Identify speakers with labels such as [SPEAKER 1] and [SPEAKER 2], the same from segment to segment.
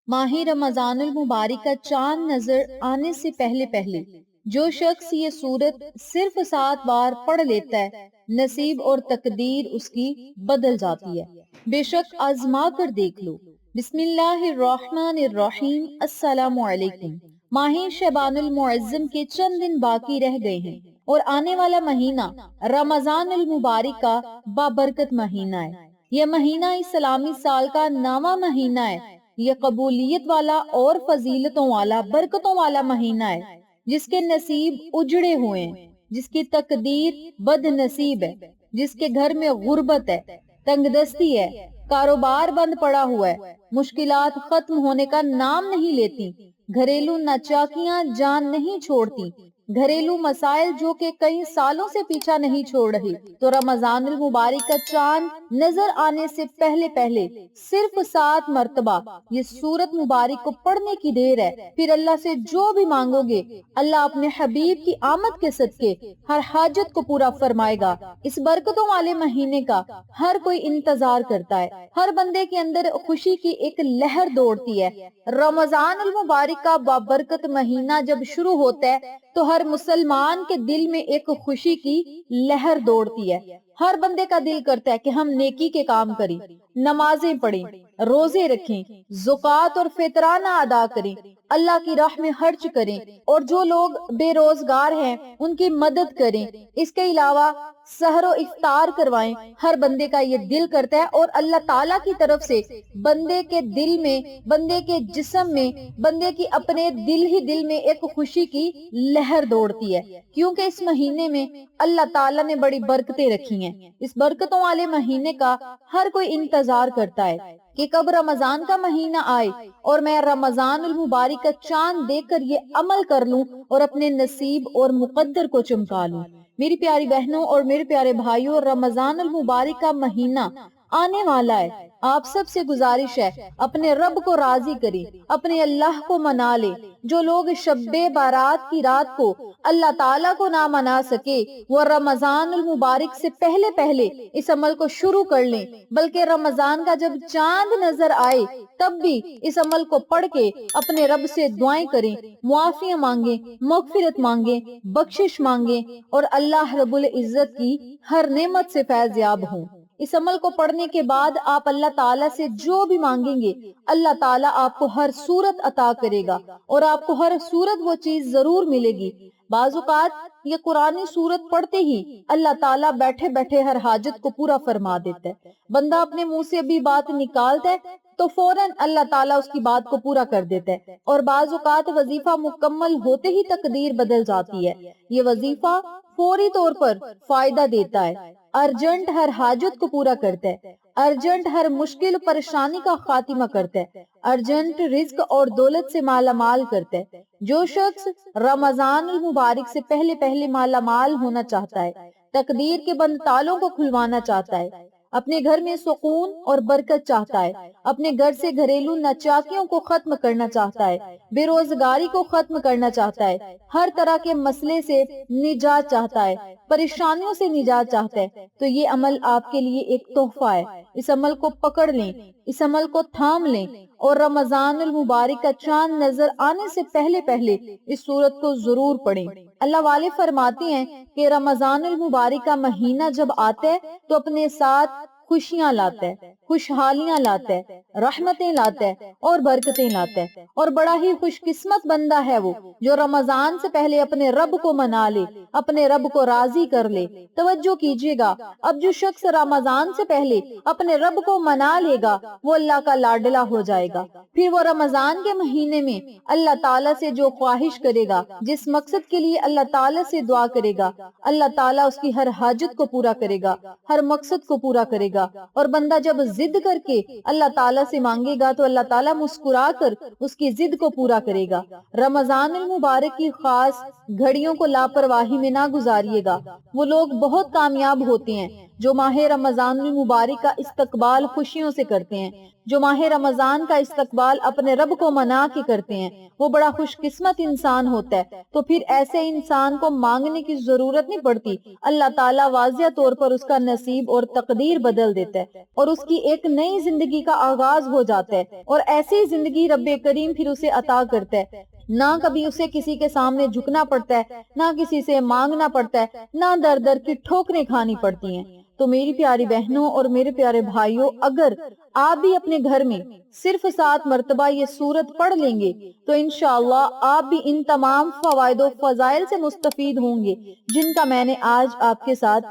[SPEAKER 1] ماہ رمضان المبارک کا چاند نظر آنے سے پہلے پہلے جو شخص یہ سورت صرف 7 بار پڑھ لیتا ہے، نصیب اور تقدیر اس کی بدل جاتی ہے۔ بے شک آزما کر دیکھ لو۔ بسم اللہ الرحمن الرحیم۔ السلام علیکم۔ ماہ شعبان المعظم کے چند دن باقی رہ گئے ہیں اور آنے والا مہینہ رمضان المبارک کا بابرکت مہینہ ہے۔ یہ مہینہ اسلامی سال کا 9واں مہینہ ہے۔ یہ قبولیت والا اور فضیلتوں والا، برکتوں والا مہینہ ہے، جس کے نصیب اجڑے ہوئے ہیں، جس کی تقدیر بد نصیب ہے، جس کے گھر میں غربت ہے، تنگ دستی ہے، کاروبار بند پڑا ہوا ہے، مشکلات ختم ہونے کا نام نہیں لیتی، گھریلو ناچاکیاں جان نہیں چھوڑتی، گھریلو مسائل جو کہ کئی سالوں سے پیچھا نہیں چھوڑ رہی، تو رمضان المبارک کا چاند نظر آنے سے پہلے پہلے صرف 7 مرتبہ یہ سورت مبارک کو پڑھنے کی دیر ہے۔ پھر اللہ سے جو بھی مانگو گے، اللہ اپنے حبیب کی آمد کے صدقے ہر حاجت کو پورا فرمائے گا۔ اس برکتوں والے مہینے کا ہر کوئی انتظار کرتا ہے، ہر بندے کے اندر خوشی کی ایک لہر دوڑتی ہے۔ رمضان المبارک کا بابرکت مہینہ جب شروع ہوتا ہے تو ہر مسلمان کے دل میں ایک خوشی کی لہر دوڑتی ہے۔ ہر بندے کا دل کرتا ہے کہ ہم نیکی کے کام کریں، نمازیں پڑھیں، روزے رکھیں، زکوٰۃ اور فطرانہ ادا کریں، اللہ کی راہ میں خرچ کریں، اور جو لوگ بے روزگار ہیں ان کی مدد کریں۔ اس کے علاوہ سحر و افطار کروائیں۔ ہر بندے کا یہ دل کرتا ہے اور اللہ تعالیٰ کی طرف سے بندے کے دل میں، بندے کے جسم میں، بندے کی اپنے دل میں ایک خوشی کی لہر دوڑتی ہے، کیونکہ اس مہینے میں اللہ تعالیٰ نے بڑی برکتیں رکھی ہیں۔ اس برکتوں والے مہینے کا ہر کوئی انتظار کرتا ہے کہ کب رمضان کا مہینہ آئے اور میں رمضان المبارک کا چاند دیکھ کر یہ عمل کر لوں اور اپنے نصیب اور مقدر کو چمکا لوں۔ میری پیاری بہنوں اور میرے پیارے بھائیوں، رمضان المبارک کا مہینہ آنے والا ہے۔ آپ سب سے گزارش ہے اپنے رب کو راضی کریں، اپنے اللہ کو منا لے۔ جو لوگ شب بارات کی رات کو اللہ تعالیٰ کو نہ منا سکے، وہ رمضان المبارک سے پہلے پہلے اس عمل کو شروع کر لیں، بلکہ رمضان کا جب چاند نظر آئے تب بھی اس عمل کو پڑھ کے اپنے رب سے دعائیں کریں، معافیاں مانگیں، مغفرت مانگیں، بخشش مانگیں، اور اللہ رب العزت کی ہر نعمت سے فیض یاب ہوں۔ اس عمل کو پڑھنے کے بعد آپ اللہ تعالیٰ سے جو بھی مانگیں گے، اللہ تعالیٰ آپ کو ہر صورت عطا کرے گا اور آپ کو ہر صورت وہ چیز ضرور ملے گی۔ بعض اوقات یہ قرآنی صورت پڑھتے ہی اللہ تعالیٰ بیٹھے بیٹھے ہر حاجت کو پورا فرما دیتا ہے۔ بندہ اپنے منہ سے بھی بات نکالتا ہے تو فوراً اللہ تعالیٰ اس کی بات کو پورا کر دیتا ہے، اور بعض اوقات وظیفہ مکمل ہوتے ہی تقدیر بدل جاتی ہے۔ یہ وظیفہ فوری طور پر فائدہ دیتا ہے، ارجنٹ ہر حاجت کو پورا کرتا ہے، ارجنٹ ہر مشکل پریشانی کا خاتمہ کرتا ہے، ارجنٹ رزق اور دولت سے مالا مال کرتا ہے۔ جو شخص رمضان المبارک سے پہلے پہلے مالا مال ہونا چاہتا ہے، تقدیر کے بند تالوں کو کھلوانا چاہتا ہے، اپنے گھر میں سکون اور برکت چاہتا ہے، اپنے گھر سے گھریلو ناچاکیوں کو ختم کرنا چاہتا ہے، بے روزگاری کو ختم کرنا چاہتا ہے، ہر طرح کے مسئلے سے نجات چاہتا ہے، پریشانیوں سے نجات چاہتا ہے، تو یہ عمل آپ کے لیے ایک تحفہ ہے۔ اس عمل کو پکڑ لیں، اس عمل کو تھام لیں، اور رمضان المبارک کا چاند نظر آنے سے پہلے پہلے اس سورت کو ضرور پڑھیں۔ اللہ والے فرماتے ہیں کہ رمضان المبارک کا مہینہ جب آتا ہے تو اپنے ساتھ خوشیاں لاتا ہے، خوشحالیاں لاتا ہے، رحمتیں لاتا ہے اور برکتیں لاتا ہے، اور بڑا ہی خوش قسمت بندہ ہے وہ جو رمضان سے پہلے اپنے رب کو منا لے، اپنے رب کو راضی کر لے۔ توجہ کیجیے گا، اب جو شخص رمضان سے پہلے اپنے رب کو منا لے گا وہ اللہ کا لاڈلا ہو جائے گا، پھر وہ رمضان کے مہینے میں اللہ تعالیٰ سے جو خواہش کرے گا، جس مقصد کے لیے اللہ تعالیٰ سے دعا کرے گا، اللہ تعالیٰ اس کی ہر حاجت کو پورا کرے گا، ہر مقصد کو پورا کرے گا۔ اور بندہ جب ضد کر کے اللہ تعالیٰ سے مانگے گا تو اللہ تعالیٰ مسکرا کر اس کی ضد کو پورا کرے گا۔ رمضان المبارک کی خاص گھڑیوں کو لاپرواہی میں نہ گزاریے گا۔ وہ لوگ بہت کامیاب ہوتے ہیں جو ماہ رمضان المبارک کا استقبال خوشیوں سے کرتے ہیں، جو ماہ رمضان کا استقبال اپنے رب کو منا کے کرتے ہیں، وہ بڑا خوش قسمت انسان ہوتا ہے۔ تو پھر ایسے انسان کو مانگنے کی ضرورت نہیں پڑتی، اللہ تعالیٰ واضح طور پر اس کا نصیب اور تقدیر بدل دیتا ہے اور اس کی ایک نئی زندگی کا آغاز ہو جاتا ہے، اور ایسی زندگی رب کریم پھر اسے عطا کرتا ہے۔ نہ کبھی اسے کسی کے سامنے جھکنا پڑتا ہے، نہ کسی سے مانگنا پڑتا ہے، نہ در در کی ٹھوکریں کھانی پڑتی ہیں۔ تو میری پیاری بہنوں اور میرے پیارے بھائیوں، اگر آپ بھی اپنے گھر میں صرف 7 مرتبہ یہ سورت پڑھ لیں گے تو انشاءاللہ آپ بھی ان تمام فوائد و فضائل سے مستفید ہوں گے جن کا میں نے آج آپ کے ساتھ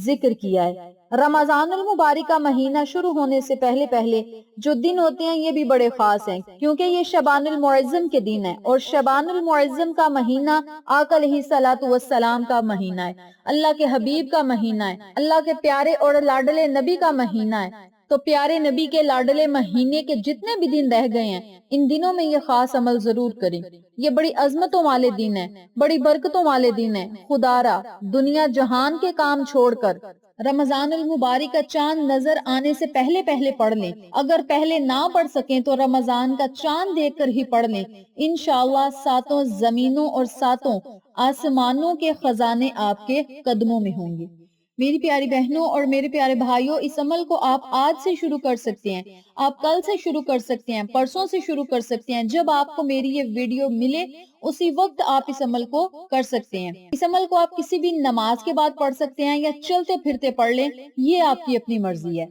[SPEAKER 1] ذکر کیا ہے۔ رمضان المبارک کا مہینہ شروع ہونے سے پہلے پہلے جو دن ہوتے ہیں یہ بھی بڑے خاص ہیں، کیونکہ یہ شعبان المعظم کے دن ہے، اور شعبان المعظم کا مہینہ آقا علیہ الصلوۃ والسلام کا مہینہ ہے، اللہ کے حبیب کا مہینہ ہے، اللہ کے پیارے اور لاڈلے نبی کا مہینہ ہے۔ تو پیارے نبی کے لاڈلے مہینے کے جتنے بھی دن رہ گئے ہیں، ان دنوں میں یہ خاص عمل ضرور کریں۔ یہ بڑی عظمتوں والے دن ہیں، بڑی برکتوں والے دن ہیں۔ خدا را دنیا جہان کے کام چھوڑ کر رمضان المبارک کا چاند نظر آنے سے پہلے پہلے پڑھ لیں۔ اگر پہلے نہ پڑھ سکیں تو رمضان کا چاند دیکھ کر ہی پڑھ لیں، انشاءاللہ 7 زمینوں اور 7 آسمانوں کے خزانے آپ کے قدموں میں ہوں گے۔ میری پیاری بہنوں اور میرے پیارے بھائیوں، اس عمل کو آپ آج سے شروع کر سکتے ہیں، آپ کل سے شروع کر سکتے ہیں، پرسوں سے شروع کر سکتے ہیں، جب آپ کو میری یہ ویڈیو ملے اسی وقت آپ اس عمل کو کر سکتے ہیں۔ اس عمل کو آپ کسی بھی نماز کے بعد پڑھ سکتے ہیں یا چلتے پھرتے پڑھ لیں، یہ آپ کی اپنی مرضی ہے۔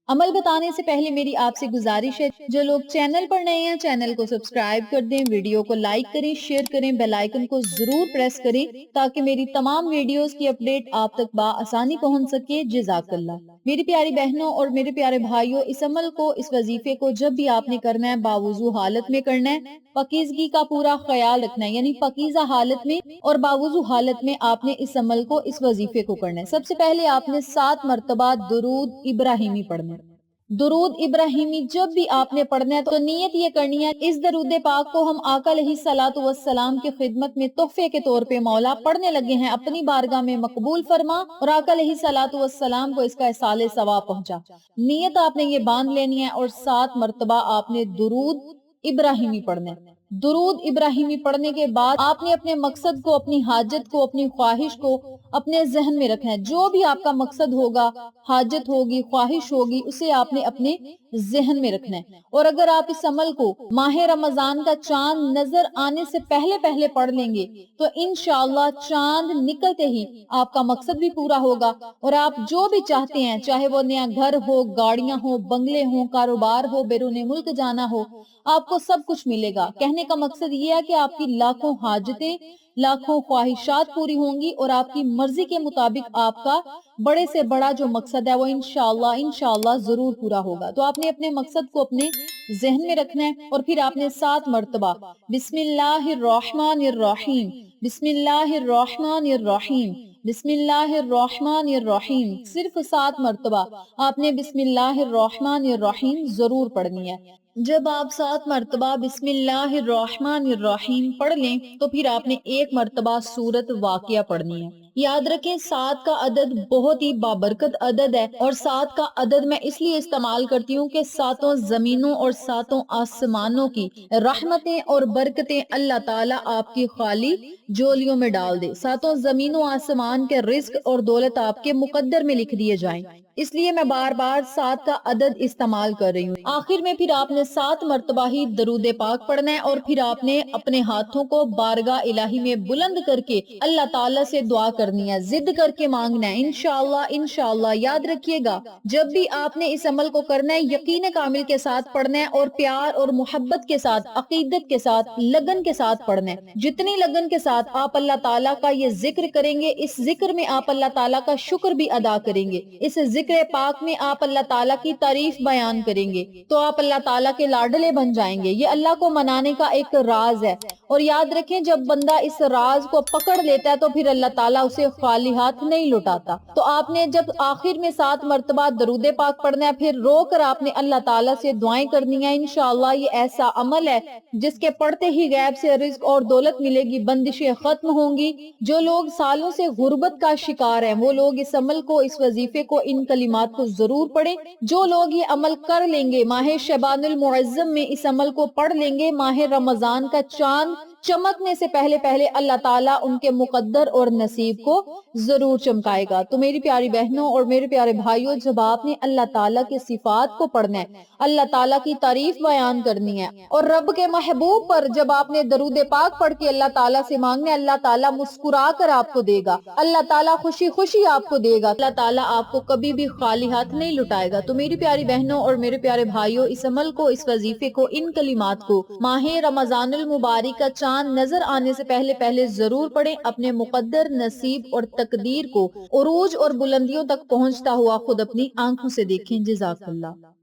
[SPEAKER 1] عمل بتانے سے پہلے میری آپ سے گزارش ہے، جو لوگ چینل پر نئے ہیں چینل کو سبسکرائب کر دیں، ویڈیو کو لائک کریں، شیئر کریں، بیل آئیکن کو ضرور پریس کریں تاکہ میری تمام ویڈیوز کی اپڈیٹ آپ تک بآسانی پہنچ سکے۔ جزاک اللہ۔ میری پیاری بہنوں اور میرے پیارے بھائیوں، اس عمل کو، اس وظیفے کو جب بھی آپ نے کرنا ہے باوضو حالت میں کرنا ہے، پاکیزگی کا پورا خیال رکھنا ہے، یعنی پاکیزہ حالت میں اور باوضو حالت میں آپ نے اس عمل کو، اس وظیفے کو کرنا ہے۔ سب سے پہلے آپ نے 7 مرتبہ درود ابراہیمی پڑھنا ہے۔ درود ابراہیمی جب بھی آپ نے پڑھنا ہے تو نیت یہ کرنی ہے، اس درود پاک کو ہم آقا علیہ الصلوۃ والسلام کی خدمت میں تحفے کے طور پہ مولا پڑھنے لگے ہیں، اپنی بارگاہ میں مقبول فرما اور آقا علیہ الصلوۃ والسلام کو اس کا ایصال ثواب پہنچا۔ نیت آپ نے یہ باندھ لینی ہے اور 7 مرتبہ آپ نے درود ابراہیمی پڑھنا ہے۔ درود ابراہیمی پڑھنے کے بعد آپ نے اپنے مقصد کو، اپنی حاجت کو، اپنی خواہش کو اپنے ذہن میں رکھنا ہے۔ جو بھی آپ کا مقصد ہوگا، حاجت ہوگی، خواہش ہوگی، اسے آپ نے اپنے ذہن میں رکھنا ہے۔ اور اگر آپ اس عمل کو ماہ رمضان کا چاند نظر آنے سے پہلے پہلے پڑھ لیں گے تو انشاءاللہ چاند نکلتے ہی آپ کا مقصد بھی پورا ہوگا اور آپ جو بھی چاہتے ہیں، چاہے وہ نیا گھر ہو، گاڑیاں ہو، بنگلے ہوں، کاروبار ہو، بیرون ملک جانا ہو، آپ کو سب کچھ ملے گا۔ کہنے کا مقصد یہ ہے کہ آپ کی لاکھوں حاجتیں، لاکھوں خواہشات پوری ہوں گی اور آپ کی مرضی کے مطابق آپ کا بڑے سے بڑا جو مقصد ہے وہ انشاءاللہ ضرور پورا ہوگا۔ تو آپ نے اپنے مقصد کو اپنے ذہن میں رکھنا ہے اور پھر آپ نے 7 مرتبہ بسم اللہ الرحمن الرحیم، بسم اللہ الرحمن الرحیم، بسم اللہ الرحمن الرحیم، صرف 7 مرتبہ آپ نے بسم اللہ الرحمن الرحیم ضرور پڑھنی ہے۔ جب آپ 7 مرتبہ بسم اللہ الرحمن الرحیم پڑھ لیں تو پھر آپ نے 1 مرتبہ سورت واقعہ پڑھنی ہے۔ یاد رکھیں 7 کا عدد بہت ہی بابرکت عدد ہے، اور 7 کا عدد میں اس لیے استعمال کرتی ہوں کہ 7 زمینوں اور 7 آسمانوں کی رحمتیں اور برکتیں اللہ تعالیٰ آپ کی خالی جولیوں میں ڈال دے، 7 زمینوں آسمان کے رزق اور دولت آپ کے مقدر میں لکھ دیے جائیں، اس لیے میں بار بار 7 کا عدد استعمال کر رہی ہوں۔ آخر میں پھر آپ نے 7 مرتبہ ہی درود پاک پڑھنا ہے اور پھر آپ نے اپنے ہاتھوں کو بارگاہ الہی میں بلند کر کے اللہ تعالیٰ سے دعا کرنی ہے، ضد کر کے مانگنا ہے۔ انشاءاللہ یاد رکھیے گا، جب بھی آپ نے اس عمل کو کرنا ہے یقین کامل کے ساتھ پڑھنا ہے اور پیار اور محبت کے ساتھ، عقیدت کے ساتھ، لگن کے ساتھ پڑھنا ہے۔ جتنی لگن کے ساتھ آپ اللہ تعالیٰ کا یہ ذکر کریں گے، اس ذکر میں آپ اللہ تعالیٰ کا شکر بھی ادا کریں گے، اس ذکر پاک میں آپ اللہ تعالیٰ کی تعریف بیان کریں گے تو آپ اللہ تعالیٰ کے لاڈلے بن جائیں گے۔ یہ اللہ کو منانے کا ایک راز ہے اور یاد رکھیں جب بندہ اس راز کو پکڑ لیتا ہے تو پھر اللہ تعالیٰ اسے خالی ہاتھ نہیں لوٹاتا۔ تو آپ نے جب آخر میں 7 مرتبہ درود پاک پڑھنا ہے، پھر رو کر آپ نے اللہ تعالیٰ سے دعائیں کرنی ہے۔ انشاءاللہ یہ ایسا عمل ہے جس کے پڑھتے ہی غیب سے رزق اور دولت ملے گی، بندشیں ختم ہوں گی۔ جو لوگ سالوں سے غربت کا شکار ہیں وہ لوگ اس عمل کو، اس وظیفے کو، ان کلمات کو ضرور پڑھیں۔ جو لوگ یہ عمل کر لیں گے، ماہ شعبان المعظم میں اس عمل کو پڑھ لیں گے، ماہ رمضان کا چاند چمکنے سے پہلے پہلے اللہ تعالیٰ ان کے مقدر اور نصیب کو ضرور چمکائے گا۔ تو میری پیاری بہنوں اور میرے پیارے بھائیوں، جب آپ نے اللہ تعالیٰ کے صفات کو پڑھنا ہے، اللہ تعالیٰ کی تعریف بیان کرنی ہے، اور رب کے محبوب پر جب آپ نے درود پاک پڑھ کے اللہ تعالیٰ سے مانگنا ہے، اللہ تعالیٰ مسکرا کر آپ کو دے گا، اللہ تعالیٰ خوشی خوشی آپ کو دے گا، اللہ تعالیٰ آپ کو کبھی بھی خالی ہاتھ نہیں لٹائے گا۔ تو میری پیاری بہنوں اور میرے پیارے بھائیوں، اس عمل کو، اس وظیفے کو، ان کلمات کو ماہ رمضان المبارک کا چاند نظر آنے سے پہلے پہلے ضرور پڑھیں۔ اپنے مقدر، نصیب اور تقدیر کو عروج اور بلندیوں تک پہنچتا ہوا خود اپنی آنکھوں سے دیکھیں۔ جزاک اللہ۔